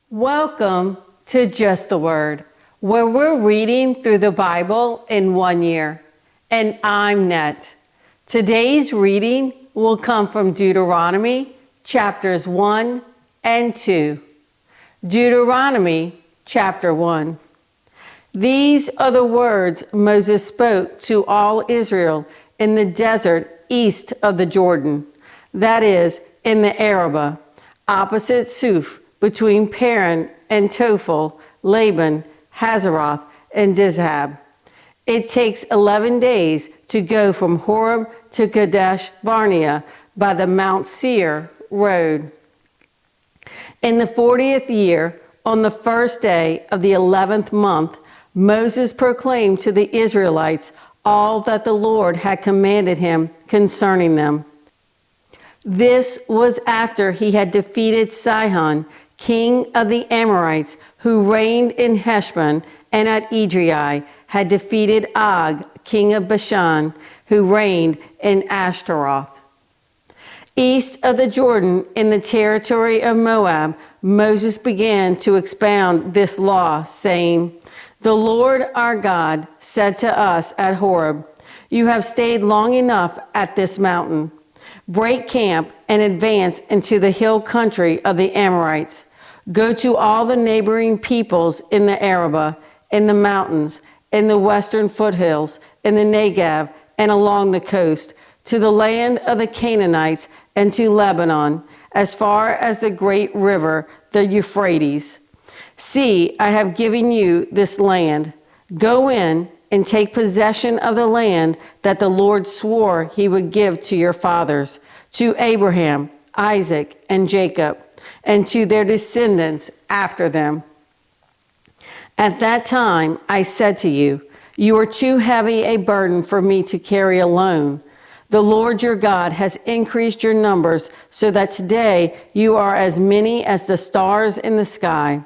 Welcome to Just the Word, where we're reading through the Bible in 1 year. And I'm Net. Today's reading will come from Deuteronomy chapters 1 and 2. Deuteronomy chapter 1. These are the words Moses spoke to all Israel in the desert east of the Jordan, that is, in the Arabah, opposite Suf, between Paran and Tophel, Laban, Hazeroth, and Dizhab. It takes 11 days to go from Horeb to Kadesh Barnea by the Mount Seir road. In the 40th year, on the first day of the 11th month, Moses proclaimed to the Israelites all that the Lord had commanded him concerning them. This was after he had defeated Sihon, king of the Amorites, who reigned in Heshbon, and at Edrei had defeated Og, king of Bashan, who reigned in Ashtaroth. East of the Jordan, in the territory of Moab, Moses began to expound this law, saying, "The Lord our God said to us at Horeb, 'You have stayed long enough at this mountain. Break camp and advance into the hill country of the Amorites. Go to all the neighboring peoples in the Arabah, in the mountains, in the western foothills, in the Negev, and along the coast, to the land of the Canaanites and to Lebanon, as far as the great river, the Euphrates. See, I have given you this land. Go in and take possession of the land that the Lord swore he would give to your fathers, to Abraham, Isaac, and Jacob, and to their descendants after them.' At that time I said to you, 'You are too heavy a burden for me to carry alone. The Lord your God has increased your numbers so that today you are as many as the stars in the sky.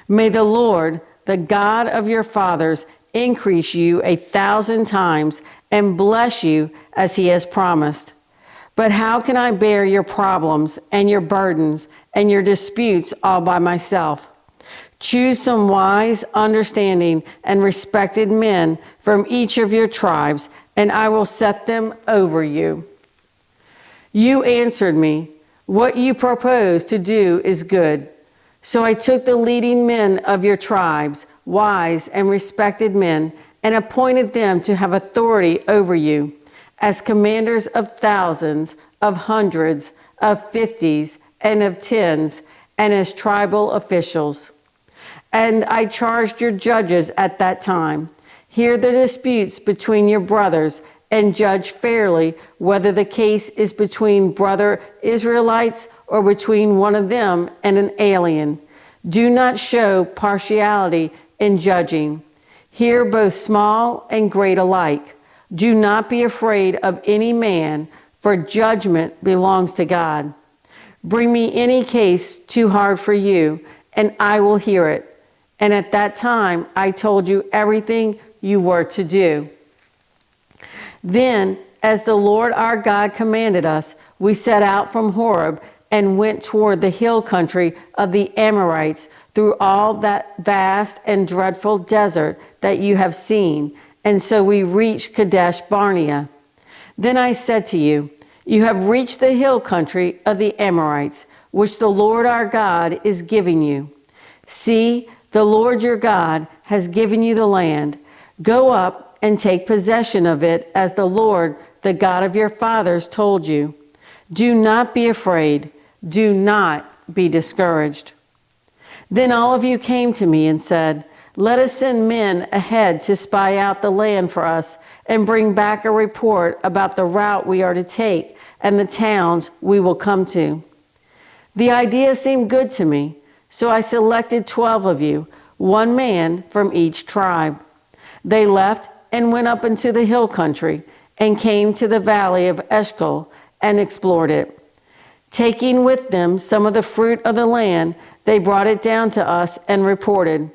May the Lord, the God of your fathers, increase you 1,000 times and bless you as he has promised. But how can I bear your problems and your burdens and your disputes all by myself? Choose some wise, understanding, and respected men from each of your tribes, and I will set them over you.' You answered me, 'What you propose to do is good.' So I took the leading men of your tribes, wise and respected men, and appointed them to have authority over you, as commanders of thousands, of hundreds, of fifties, and of tens, and as tribal officials. And I charged your judges at that time, 'Hear the disputes between your brothers, and judge fairly whether the case is between brother Israelites or between one of them and an alien. Do not show partiality in judging. Hear both small and great alike. Do not be afraid of any man, for judgment belongs to God. Bring me any case too hard for you, and I will hear it.' And at that time I told you everything you were to do. Then, as the Lord our God commanded us, we set out from Horeb and went toward the hill country of the Amorites through all that vast and dreadful desert that you have seen, and so we reached Kadesh Barnea. Then I said to you, 'You have reached the hill country of the Amorites, which the Lord our God is giving you. See, the Lord your God has given you the land. Go up and take possession of it as the Lord, the God of your fathers, told you. Do not be afraid. Do not be discouraged.' Then all of you came to me and said, 'Let us send men ahead to spy out the land for us and bring back a report about the route we are to take and the towns we will come to.' The idea seemed good to me, so I selected 12 of you, one man from each tribe. They left and went up into the hill country and came to the valley of Eshcol and explored it. Taking with them some of the fruit of the land, they brought it down to us and reported,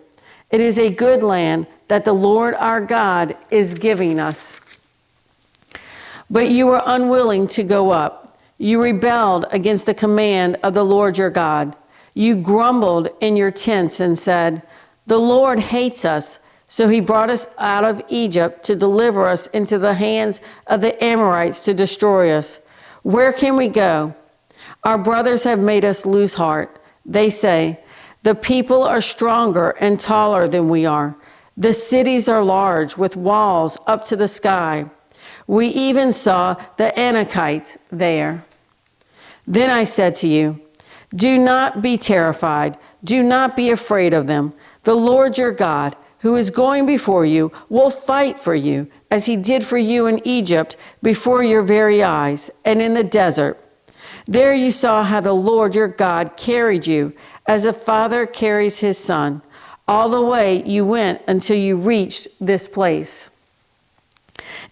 'It is a good land that the Lord our God is giving us.' But you were unwilling to go up. You rebelled against the command of the Lord your God. You grumbled in your tents and said, 'The Lord hates us, so he brought us out of Egypt to deliver us into the hands of the Amorites to destroy us. Where can we go? Our brothers have made us lose heart. They say, the people are stronger and taller than we are. The cities are large with walls up to the sky. We even saw the Anakites there.' Then I said to you, 'Do not be terrified. Do not be afraid of them. The Lord your God, who is going before you, will fight for you, as he did for you in Egypt before your very eyes and in the desert. There you saw how the Lord your God carried you, as a father carries his son, all the way you went until you reached this place.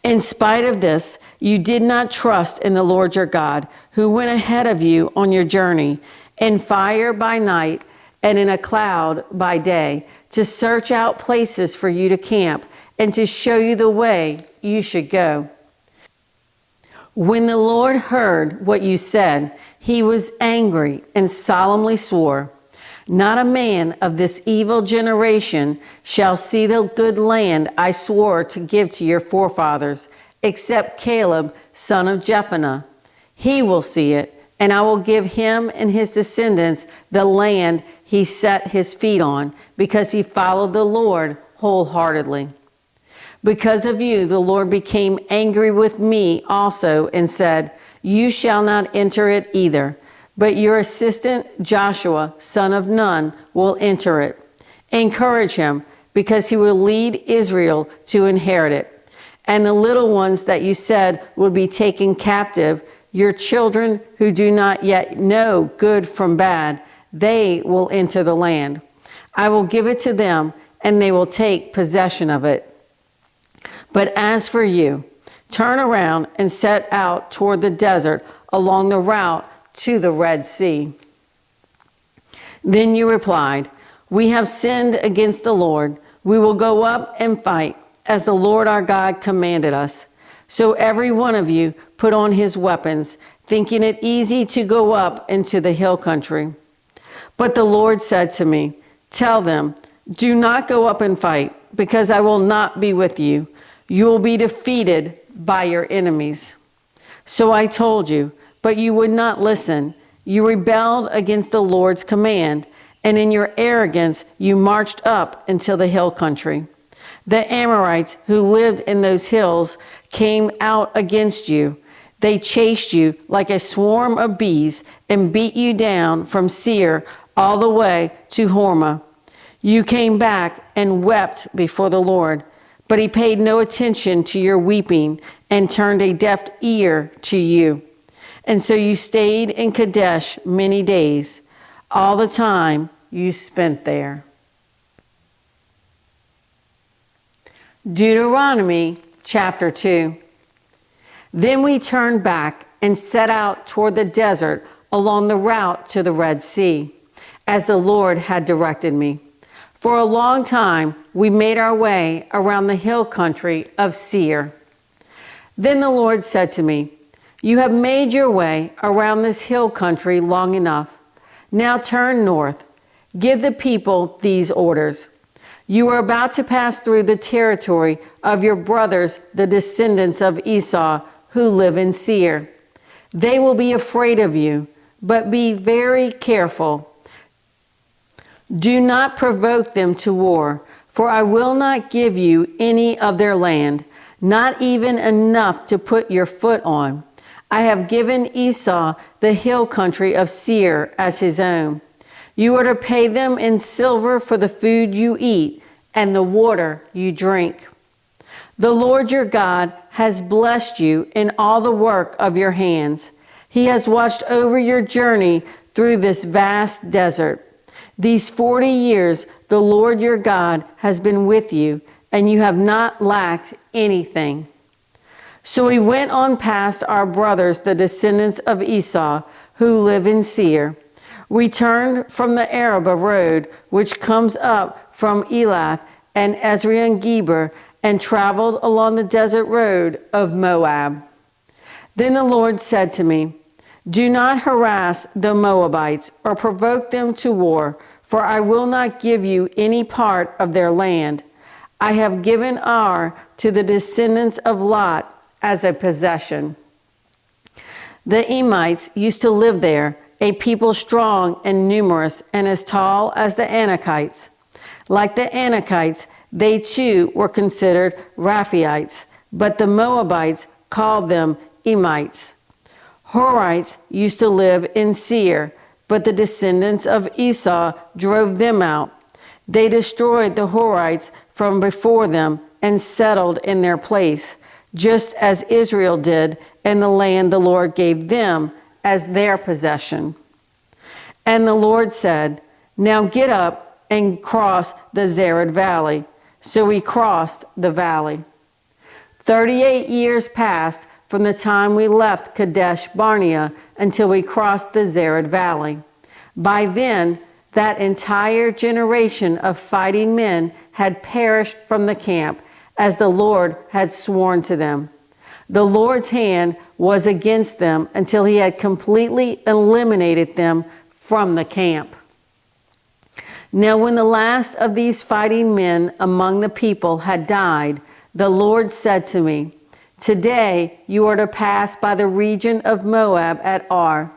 In spite of this, you did not trust in the Lord your God, who went ahead of you on your journey, in fire by night and in a cloud by day, to search out places for you to camp and to show you the way you should go. When the Lord heard what you said, he was angry and solemnly swore, 'Not a man of this evil generation shall see the good land I swore to give to your forefathers, except Caleb, son of Jephunneh. He will see it, and I will give him and his descendants the land he set his feet on, because he followed the Lord wholeheartedly. Because of you, the Lord became angry with me also and said, You shall not enter it either, but your assistant Joshua, son of Nun, will enter it. Encourage him, because he will lead Israel to inherit it. And the little ones that you said would be taken captive, your children who do not yet know good from bad, they will enter the land. I will give it to them, and they will take possession of it. But as for you, turn around and set out toward the desert along the route to the Red Sea.' Then you replied, 'We have sinned against the Lord. We will go up and fight, as the Lord our God commanded us.' So every one of you put on his weapons, thinking it easy to go up into the hill country. But the Lord said to me, 'Tell them, do not go up and fight, because I will not be with you. You will be defeated by your enemies.' So I told you, but you would not listen. You rebelled against the Lord's command, and in your arrogance you marched up into the hill country. The Amorites who lived in those hills came out against you. They chased you like a swarm of bees and beat you down from Seir all the way to Hormah. You came back and wept before the Lord, but he paid no attention to your weeping and turned a deaf ear to you. And so you stayed in Kadesh many days, all the time you spent there." Deuteronomy chapter 2. Then we turned back and set out toward the desert along the route to the Red Sea, as the Lord had directed me. For a long time we made our way around the hill country of Seir. Then the Lord said to me, "You have made your way around this hill country long enough. Now turn north. Give the people these orders. You are about to pass through the territory of your brothers, the descendants of Esau, who live in Seir. They will be afraid of you, but be very careful. Do not provoke them to war, for I will not give you any of their land, not even enough to put your foot on. I have given Esau the hill country of Seir as his own. You are to pay them in silver for the food you eat and the water you drink. The Lord your God has blessed you in all the work of your hands. He has watched over your journey through this vast desert. These 40 years the Lord your God has been with you, and you have not lacked anything." So we went on past our brothers, the descendants of Esau, who live in Seir. We turned from the Arabah road, which comes up from Elath and Ezrion-Geber, and traveled along the desert road of Moab. Then the Lord said to me, Do not harass the Moabites or provoke them to war, for I will not give you any part of their land. I have given Ar to the descendants of Lot as a possession. The Emites used to live there, a people strong and numerous and as tall as the Anakites. Like the Anakites, they too were considered Rephaites, but the Moabites called them Emites. Horites used to live in Seir, but the descendants of Esau drove them out. They destroyed the Horites from before them and settled in their place, just as Israel did in the land the Lord gave them as their possession. And the Lord said, "Now get up and cross the Zered Valley." So we crossed the valley. 38 years passed from the time we left Kadesh Barnea until we crossed the Zered Valley. By then, that entire generation of fighting men had perished from the camp, as the Lord had sworn to them. The Lord's hand was against them until he had completely eliminated them from the camp. Now when the last of these fighting men among the people had died, the Lord said to me, "Today you are to pass by the region of Moab at Ar.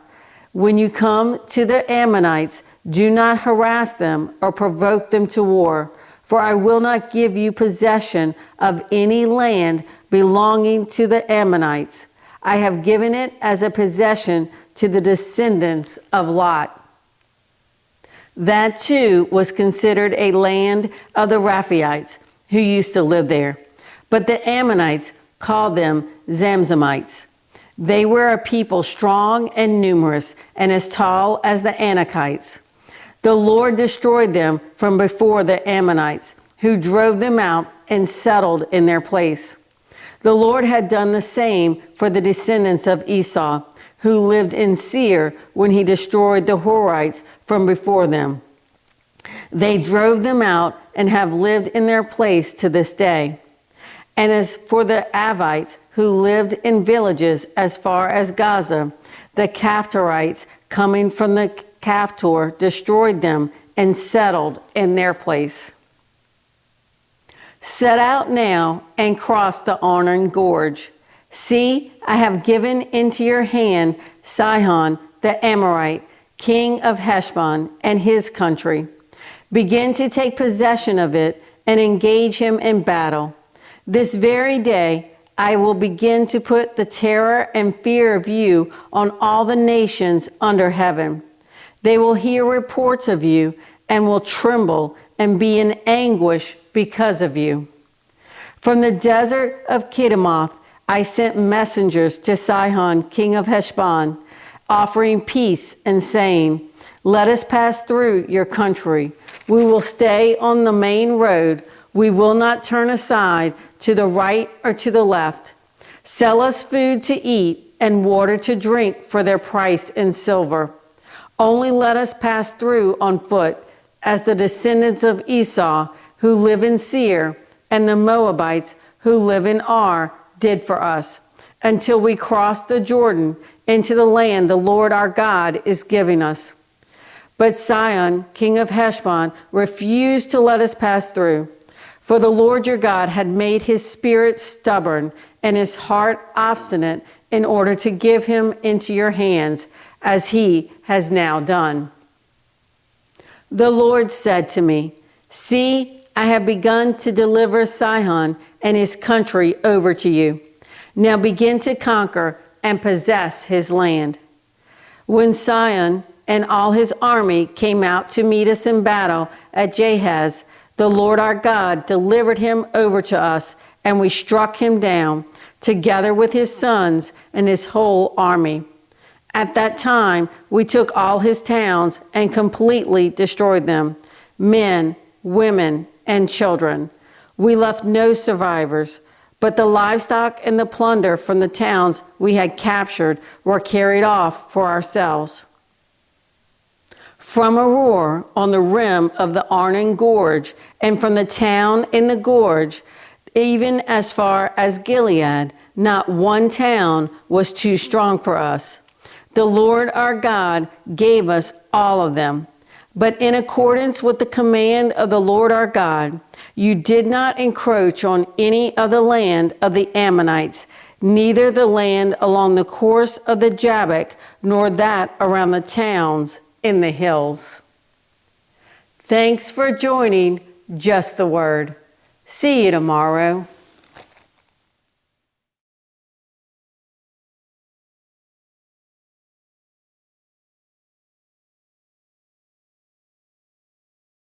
When you come to the Ammonites, do not harass them or provoke them to war, for I will not give you possession of any land belonging to the Ammonites. I have given it as a possession to the descendants of Lot." That too was considered a land of the Rephaites who used to live there. But the Ammonites called them Zamzamites. They were a people strong and numerous and as tall as the Anakites. The Lord destroyed them from before the Ammonites, who drove them out and settled in their place. The Lord had done the same for the descendants of Esau, who lived in Seir when he destroyed the Horites from before them. They drove them out and have lived in their place to this day. And as for the Avites who lived in villages as far as Gaza, the Caphtorites coming from the Caphtor destroyed them and settled in their place. Set out now and cross the Arnon Gorge. See, I have given into your hand Sihon the Amorite, king of Heshbon, and his country. Begin to take possession of it and engage him in battle. This very day I will begin to put the terror and fear of you on all the nations under heaven. They will hear reports of you and will tremble and be in anguish because of you. From the desert of Kedemoth I sent messengers to Sihon, king of Heshbon, offering peace and saying, "Let us pass through your country. We will stay on the main road. We will not turn aside to the right or to the left. Sell us food to eat and water to drink for their price in silver. Only let us pass through on foot, as the descendants of Esau who live in Seir and the Moabites who live in Ar did for us, until we cross the Jordan into the land the Lord our God is giving us." But Sihon, king of Heshbon, refused to let us pass through. For the Lord your God had made his spirit stubborn and his heart obstinate in order to give him into your hands, as he has now done. The Lord said to me, "See, I have begun to deliver Sihon and his country over to you. Now begin to conquer and possess his land." When Sihon and all his army came out to meet us in battle at Jahaz, the Lord our God delivered him over to us, and we struck him down, together with his sons and his whole army. At that time, we took all his towns and completely destroyed them, men, women, and children. We left no survivors, but the livestock and the plunder from the towns we had captured were carried off for ourselves. From Aroer on the rim of the Arnon Gorge, and from the town in the gorge, even as far as Gilead, not one town was too strong for us. The Lord our God gave us all of them. But in accordance with the command of the Lord our God, you did not encroach on any of the land of the Ammonites, neither the land along the course of the Jabbok, nor that around the towns in the hills. Thanks for joining Just the Word. See you tomorrow.